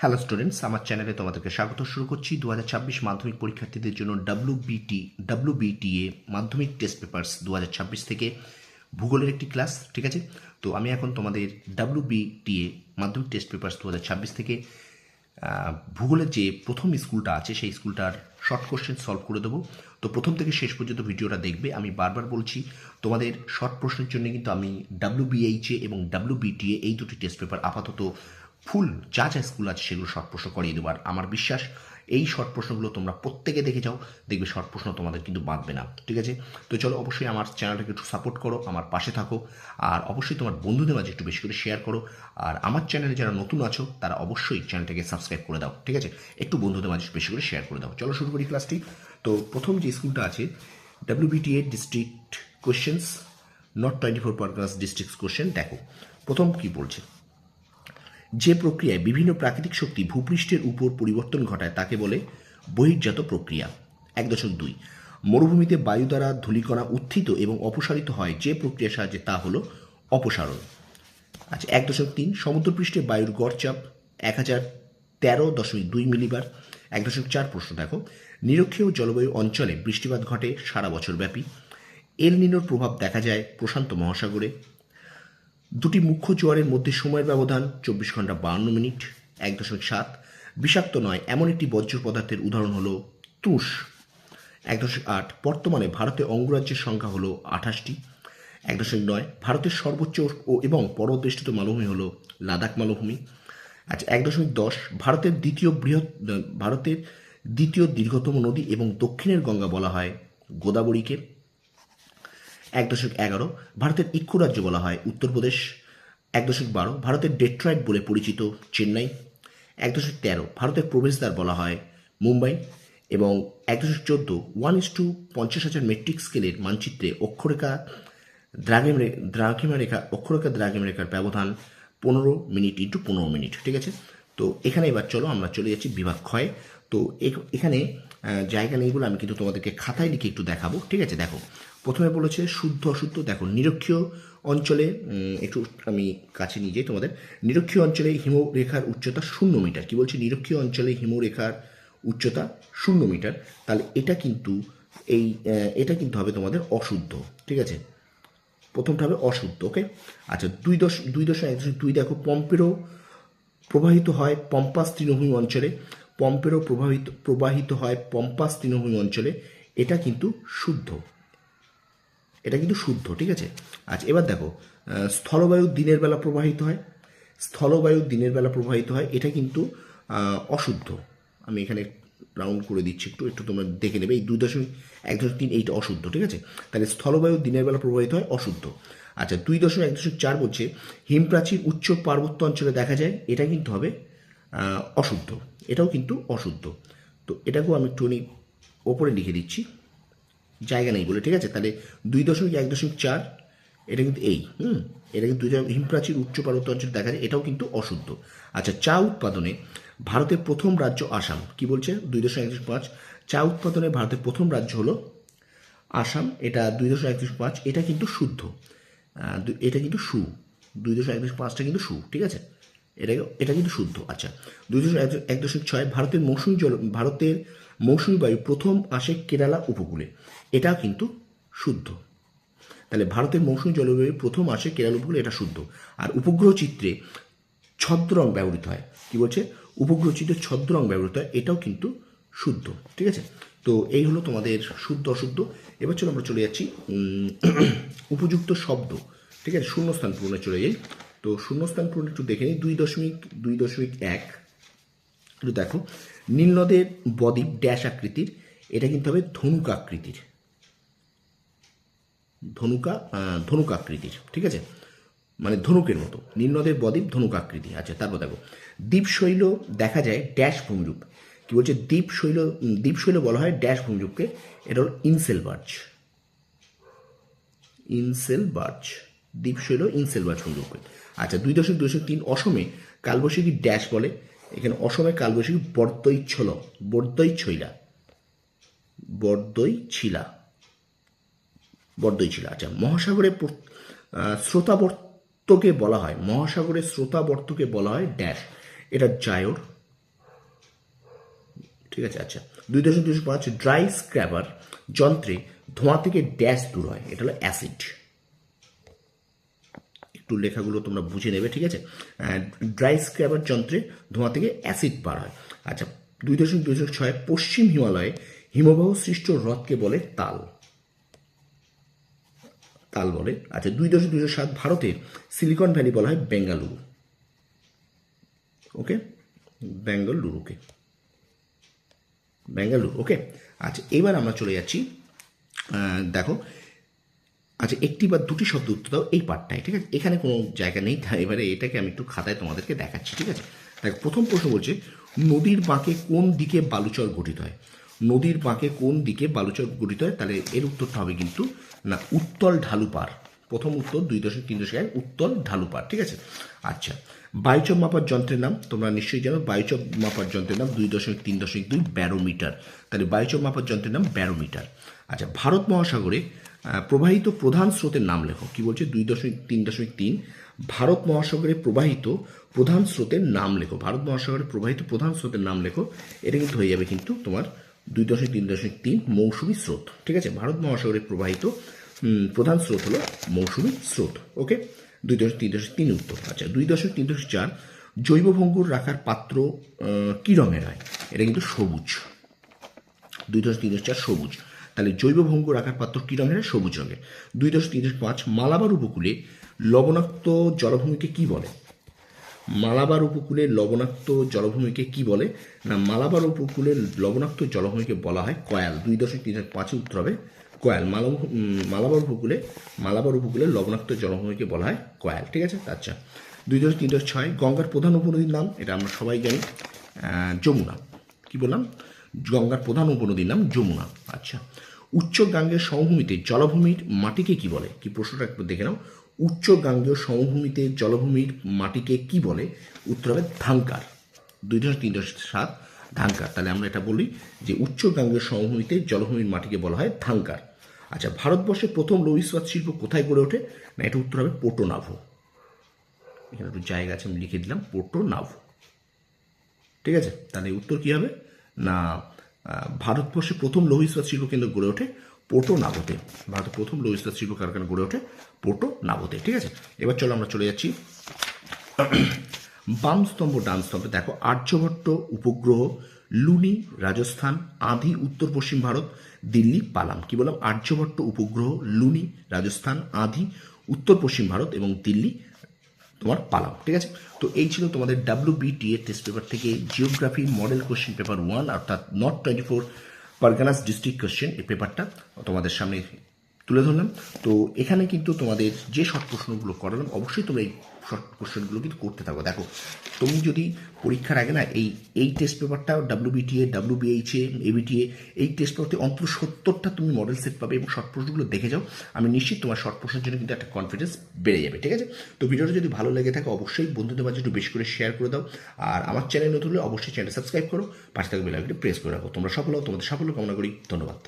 Hello students, আমার চ্যানেলে তোমাদেরকে স্বাগত। শুরু করছি 2026 মাধ্যমিক পরীক্ষার্থীদের জন্য ডাব্লিউবিটিএ মাধ্যমিক টেস্ট পেপার্স 2026 থেকে ভূগোলের একটি ক্লাস। ঠিক আছে, তো আমি এখন তোমাদের ডাব্লিউবিটিএ মাধ্যমিক টেস্ট পেপার্স 2026 থেকে ভূগোলের যে প্রথম স্কুলটা আছে সেই স্কুলটার শর্ট কোশ্চেন সলভ করে দেবো। তো প্রথম থেকে শেষ পর্যন্ত ভিডিওটা দেখবে। আমি বারবার বলছি, তোমাদের শর্ট প্রশ্নের জন্য কিন্তু আমি ডাব্লিউবিএইচএ এবং ডাব্লিউবিটিএ এই দুটি টেস্ট পেপার আপাতত ফুল যা যা স্কুল আছে সেগুলো শর্ট প্রশ্ন করিয়ে দেবো। আর আমার বিশ্বাস এই শর্ট প্রশ্নগুলো তোমরা প্রত্যেকে দেখে যাও, দেখবে শর্ট প্রশ্ন তোমাদের কিন্তু বাঁধবে না। ঠিক আছে, তো চলো অবশ্যই আমার চ্যানেলটাকে একটু সাপোর্ট করো, আমার পাশে থাকো, আর অবশ্যই তোমার বন্ধুদের মাঝে একটু বেশি করে শেয়ার করো। আর আমার চ্যানেলে যারা নতুন আছো তারা অবশ্যই চ্যানেলটাকে সাবস্ক্রাইব করে দাও। ঠিক আছে, একটু বন্ধুদের মাঝে বেশি করে শেয়ার করে দাও। চলো শুরু করি ক্লাসটি। তো প্রথম যে স্কুলটা আছে WBTA district questions, not 24 Parganas district question. দেখো প্রথম কি বলছে, যে প্রক্রিয়ায় বিভিন্ন প্রাকৃতিক শক্তি ভূপৃষ্ঠের উপর পরিবর্তন ঘটায় তাকে বলে বহির্জাত প্রক্রিয়া। 1.2, মরুভূমিতে বায়ু দ্বারা ধূলিকণা উত্থিত এবং অপসারিত হয় যে প্রক্রিয়ার সাহায্যে তা হলো অপসারণ। আচ্ছা 1.3, সমুদ্রপৃষ্ঠে বায়ুর গড় চাপ 1013.2 মিলিবার। 1.4 প্রশ্ন দেখো, নিরক্ষীয় জলবায়ু অঞ্চলে বৃষ্টিপাত ঘটে সারা বছর ব্যাপী। এল নিনোর প্রভাব দেখা যায় প্রশান্ত মহাসাগরে। দুটি মুখ্য জোয়ারের মধ্যে সময়ের ব্যবধান 24 ঘন্টা 52 মিনিট। 1.7, বিষাক্ত নয় এমন একটি বর্জ্য পদার্থের উদাহরণ হলো তুষ। 1.8, বর্তমানে ভারতে অঙ্গরাজ্যের সংখ্যা হলো 28টি। 1.9, ভারতের সর্বোচ্চ এবং পর্বতবেষ্টিত মালভূমি হলো লাদাখ মালভূমি। আচ্ছা 1.10, ভারতের দ্বিতীয় দীর্ঘতম নদী এবং দক্ষিণের গঙ্গা বলা হয় গোদাবরীকে। 1.11, ভারতের ইক্কু রাজ্য বলা হয় উত্তরপ্রদেশ। 1.12, ভারতের ডেট্রয়েট বলে পরিচিত চেন্নাই। 1.13, ভারতের প্রবেশদ্বার বলা হয় মুম্বাই। এবং 1.14, 1:50,000 মেট্রিক স্কেলের মানচিত্রে অক্ষরেখা দ্রাঘিমা রেখার ব্যবধান 15 মিনিট ইন্টু 15 মিনিট। ঠিক আছে, তো এখানে এবার চলো আমরা চলে যাচ্ছি বিভাগ ক্ষয়। তো এখানে জায়গা নেইগুলো আমি কিন্তু তোমাদেরকে খাতায় লিখে একটু দেখাবো। ঠিক আছে, দেখো প্রথমে বলেছে শুদ্ধ অশুদ্ধ। দেখো নিরক্ষীয় অঞ্চলে একটু আমি কাছে নিয়ে যাই তোমাদের। নিরক্ষীয় অঞ্চলে হিমরেখার উচ্চতা 0 মিটার। কি বলছে, নিরক্ষীয় অঞ্চলে হিমরেখার উচ্চতা 0 মিটার। তাহলে এটা কিন্তু হবে তোমাদের অশুদ্ধ। ঠিক আছে, প্রথমটা হবে অশুদ্ধ। ওকে, আচ্ছা 2.1.2 দেখো, পম্পেরো প্রবাহিত হয় পম্পাস তৃণভূমি অঞ্চলে। প্রবাহিত হয় পম্পাস তৃণভূমি অঞ্চলে। এটা কিন্তু শুদ্ধ, ঠিক আছে। আচ্ছা এবার দেখো, স্থলবায়ু দিনের বেলা প্রবাহিত হয়। এটা কিন্তু অশুদ্ধ। আমি এখানে রাউন্ড করে দিচ্ছি, একটু তোমরা দেখে নেবে। এই 2.1.3 এইটা অশুদ্ধ। ঠিক আছে, তাহলে স্থলবায়ু দিনের বেলা প্রবাহিত হয়, অশুদ্ধ। আচ্ছা 2.1.4 বলছে হিমপ্রাচীর উচ্চ পার্বত্য অঞ্চলে দেখা যায়। এটা কিন্তু হবে অশুদ্ধ, এটাও কিন্তু অশুদ্ধ। তো এটাকেও আমি একটুখানি ওপরে লিখে দিচ্ছি, জায়গা নেই বলে। ঠিক আছে, তাহলে 2.1.4 এটা কিন্তু এটা কিন্তু হিমপ্রাচীর উচ্চ পার্বত্য অঞ্চলে দেখা যায়, এটাও কিন্তু অশুদ্ধ। আচ্ছা চা উৎপাদনে ভারতের প্রথম রাজ্য আসাম। কি বলছে 2.1.5, চা উৎপাদনে ভারতের প্রথম রাজ্য হলো আসাম। এটা 2.1.5, এটা কিন্তু শুদ্ধ। এটা কিন্তু 2.1.5টা কিন্তু ঠিক আছে, এটা কিন্তু শুদ্ধ। আচ্ছা 2.1.6, ভারতের মৌসুমী বায়ু প্রথম আসে কেরালা উপকূলে। এটা কিন্তু শুদ্ধ। তাহলে ভারতের মৌসুমী জলবায়ু প্রথম আসে কেরালা উপকূলে, এটা শুদ্ধ। আর উপগ্রহ চিত্রে ছদ্মরং ব্যবহৃত হয়। কি বলছে, উপগ্রহ চিত্রে ছদ্মরং ব্যবহৃত হয়, এটাও কিন্তু শুদ্ধ। ঠিক আছে, তো এই হলো তোমাদের শুদ্ধ অশুদ্ধ। এবার চলো আমরা চলে যাচ্ছি উপযুক্ত শব্দ। ঠিক আছে, শূন্যস্থান পূরণে চলে যাই। তো শূন্যস্থান পূরণ একটু দেখে নিই। 2.2.1 একটু দেখো, নীলনদের বদ্বীপ ড্যাশ আকৃতির। এটা কিন্তু হবে ধনুক আকৃতির। ঠিক আছে, মানে ধনুকের মতো। নীলনদের বদ্বীপ ধনুক আকৃতি। আচ্ছা তারপর দেখো, দ্বীপশৈল দেখা যায় ড্যাশ ভূমিরূপ। কি বলছে, দ্বীপশৈল বলা হয় ড্যাশ ভূমিরূপকে। এটা হল ইনসেলবার্জ। দ্বীপশৈল ইনসেলবার্জ ভূমিরূপকে। আচ্ছা 2.2.3, অসমে কালবৈশাখী ড্যাশ বলে। এখানে অসমে কালবৈশাখী বর্দইছিলা। আচ্ছা মহাসাগরের স্রোতাবর্তকে বলা হয় ড্যাশ। এটা জায়র। ঠিক আছে। আচ্ছা 2.205 ড্রাই স্ক্র্যাবার যন্ত্রে ধোঁয়া থেকে ড্যাশ দূর হয়, এটা হলো অ্যাসিড। একটু লেখাগুলো তোমরা বুঝে নেবে, ঠিক আছে। ড্রাই স্ক্র্যাবার যন্ত্রে ধোঁয়া থেকে অ্যাসিড বার হয়। আচ্ছা 2.206 পশ্চিম হিমালয়ে হিমবাহ সৃষ্ট হ্রদকে বলে তাল, তাল বলে। আচ্ছা 2.207 ভারতের সিলিকন ভ্যালি বলা হয় বেঙ্গালুরু, ওকে, বেঙ্গালুরুকে, বেঙ্গালুরু, ওকে। আচ্ছা এবার আমরা চলে যাচ্ছি, দেখো, আচ্ছা একটি বা দুটি শব্দ উত্তর দাও এই পাঠটায়, ঠিক আছে। এখানে কোনো জায়গা নেই, তাই এবারে এটাকে আমি একটু খাতায় তোমাদেরকে দেখাচ্ছি, ঠিক আছে। দেখো প্রথম প্রশ্ন বলছে নদীর বাঁকে কোন দিকে বালুচর গঠিত হয়। নদীর বাঁকে কোন দিকে বালুচর গঠিত হয়, তাহলে এর উত্তরটা হবে কিন্তু না উত্তল ঢালু পাড়। প্রথম উত্তর 2.3.1 উত্তল ঢালু পাড়, ঠিক আছে। আচ্ছা বায়ুচাপ মাপার যন্ত্রের নাম তোমরা নিশ্চয়ই জানো, বায়ুচাপ মাপার যন্ত্রের নাম 2.3.2 ব্যারোমিটার, তাহলে বায়ুচাপ মাপার যন্ত্রের নাম ব্যারোমিটার। আচ্ছা ভারত মহাসাগরে প্রবাহিত প্রধান স্রোতের নাম লেখো, কি বলছে 2.3.3 ভারত মহাসাগরে প্রবাহিত প্রধান স্রোতের নাম লেখো, ভারত মহাসাগরে প্রবাহিত প্রধান স্রোতের নাম লেখো। এটা কিন্তু হয়ে যাবে কিন্তু তোমার 2.3.3 মৌসুমী স্রোত, ঠিক আছে। ভারত মহাসাগরে প্রবাহিত প্রধান স্রোত হলো মৌসুমী স্রোত, ওকে। 2.3.3 উত্তর। আচ্ছা 2.3.4 জৈব ভঙ্গুর রাখার পাত্র কি রঙের হয়, এটা কিন্তু সবুজ। 2.3.4 সবুজ, তাহলে জৈব ভঙ্গুর রাখার পাত্র কি রঙের, সবুজ রঙের। 2.3.5 মালাবার উপকূলে লবণাক্ত জলভূমিকে কি বলে। মালাবার উপকূলে লবণাক্ত জলভূমিকে কি বলে না, মালাবার উপকূলে লবণাক্ত জলভূমিকে বলা হয় কয়াল। 2.3.5 উত্তর হবে কয়াল। মালাবার উপকূলে লবণাক্ত জলভূমিকে বলা হয় কয়াল, ঠিক আছে। আচ্ছা 2.3.6 গঙ্গার প্রধান উপনদীর নাম, এটা আমরা সবাই জানি যমুনা। কি বললাম, গঙ্গার প্রধান উপনদীর নাম যমুনা। আচ্ছা উচ্চ গাঙ্গেয় সমভূমিতে জলভূমির মাটিকে কি বলে, কি প্রশ্নটা একটু দেখে নাও। উচ্চ গাঙ্গেয় সমভূমিতে জলভূমির মাটিকে কি বলে, উত্তর হবে ধাঙ্কার। 2.3.7 ধাঙ্কার, তাহলে আমরা এটা বলি যে উচ্চ গাঙ্গেয় সমভূমিতে জলভূমির মাটিকে বলা হয় ধাঙ্কার। আচ্ছা ভারতবর্ষে প্রথম লৌহ ইস্পাত শিল্প কোথায় গড়ে ওঠে, না এটা উত্তর হবে পোর্টো নাভো। এখানে একটু জায়গা আছে আমি লিখে দিলাম পোর্টো নাভো, ঠিক আছে। তাহলে উত্তর কি হবে না ভারতবর্ষে প্রথম লৌহ ইস্পাত শিল্প কেন্দ্র গড়ে ওঠে পোর্টো নাভোতে। ভারতের প্রথম লৌহ ইস্পাত শিল্প কারখানা গড়ে ওঠে পোর্টো নাভোতে, ঠিক আছে। এবার চলো আমরা চলে যাচ্ছি বাম স্তম্ভ ডান স্তম্ভে। দেখো আর্যভট্ট উপগ্রহ, লুনি রাজস্থান, আধি উত্তর পশ্চিম ভারত, দিল্লি পালাম। কি বললাম, আর্যভট্ট উপগ্রহ, লুনি রাজস্থান, আধি উত্তর পশ্চিম ভারত এবং দিল্লি তোমার পালাম, ঠিক আছে। তো এই ছিল তোমাদের WBTA টেস্ট পেপার থেকে জিওগ্রাফি মডেল কোশ্চেন পেপার 1 অর্থাৎ নর্থ 24 পারগানাস ডিস্ট্রিক্ট কোশ্চেন, এই পেপারটা তোমাদের সামনে তুলে ধরলাম। তো এখানে কিন্তু তোমাদের যে শর্ট প্রশ্নগুলো করালাম অবশ্যই তোমরা এই শর্ট কোশ্চেনগুলো কিন্তু করতে থাকো। দেখো তুমি যদি পরীক্ষার আগে না এই টেস্ট পেপারটা WBTA, WBHA, ABTA এই টেস্ট পেপারতে অন্তত 70টা তুমি মডেল সেট পাবে এবং শর্ট প্রশ্নগুলো দেখে যাও, আমি নিশ্চিত তোমার শর্ট প্রশ্নের জন্য কিন্তু একটা কনফিডেন্স বেড়ে যাবে, ঠিক আছে। তো ভিডিওটা যদি ভালো লেগে থাকে অবশ্যই বন্ধুদের মাঝে একটু বেশি করে শেয়ার করে দাও, আর আমার চ্যানেল নতুন হলে অবশ্যই চ্যানেল সাবস্ক্রাইব করো, পাশে থাকা বেল আইকনটি প্রেস করে রাখো। তোমরা সফল হও, তোমাদের সাফল্য কামনা করি, ধন্যবাদ।